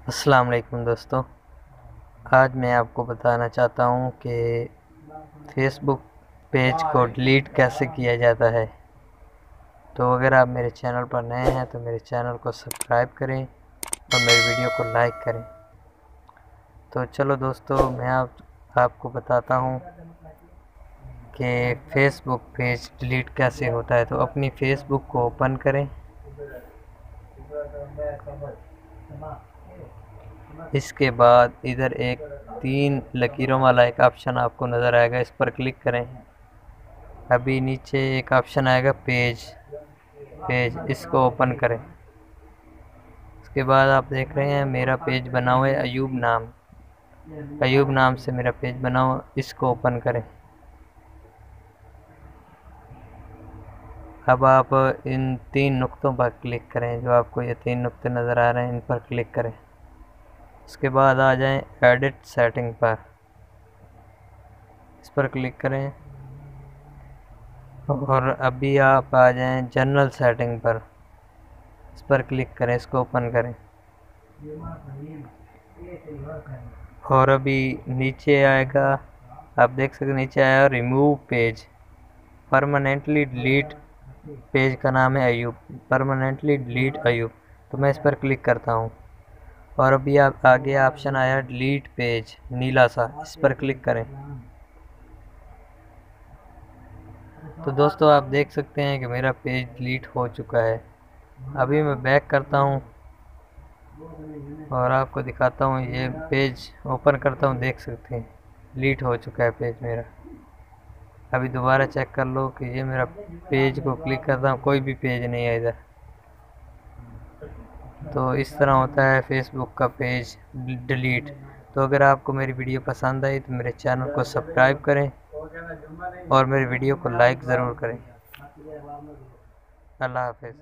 अस्सलाम वालेकुम दोस्तों। आज मैं आपको बताना चाहता हूँ कि फ़ेसबुक पेज को डिलीट कैसे किया जाता है। तो अगर आप मेरे चैनल पर नए हैं तो मेरे चैनल को सब्सक्राइब करें और मेरी वीडियो को लाइक करें। तो चलो दोस्तों, मैं आपको बताता हूँ कि फ़ेसबुक पेज डिलीट कैसे होता है। तो अपनी फ़ेसबुक को ओपन करें। इसके बाद इधर एक 3 लकीरों वाला एक ऑप्शन आपको नज़र आएगा, इस पर क्लिक करें। अभी नीचे एक ऑप्शन आएगा पेज, इसको ओपन करें। उसके बाद आप देख रहे हैं मेरा पेज बना हुआ है अयूब नाम से मेरा पेज बना हुआ, इसको ओपन करें। अब आप इन 3 नुक्तों पर क्लिक करें, जो आपको ये 3 नुक्ते नज़र आ रहे हैं, इन पर क्लिक करें। उसके बाद आ जाएं एडिट सेटिंग पर, इस पर क्लिक करें। और अभी आप आ जाएं जनरल सेटिंग पर, इस पर क्लिक करें, इसको ओपन करें। और अभी नीचे आएगा, आप देख सकते नीचे आया remove page, permanently delete page का नाम है अयूब, परमानेंटली डिलीट अयूब। तो मैं इस पर क्लिक करता हूँ और अभी आप आगे ऑप्शन आया डिलीट पेज नीला सा, इस पर क्लिक करें। तो दोस्तों आप देख सकते हैं कि मेरा पेज डिलीट हो चुका है। अभी मैं बैक करता हूँ और आपको दिखाता हूँ, ये पेज ओपन करता हूँ, देख सकते हैं डिलीट हो चुका है पेज मेरा। अभी दोबारा चेक कर लो कि ये मेरा पेज को क्लिक करता हूँ, कोई भी पेज नहीं है इधर। तो इस तरह होता है फेसबुक का पेज डिलीट। तो अगर आपको मेरी वीडियो पसंद आई तो मेरे चैनल को सब्सक्राइब करें और मेरी वीडियो को लाइक ज़रूर करें। अल्लाह हाफ़िज़।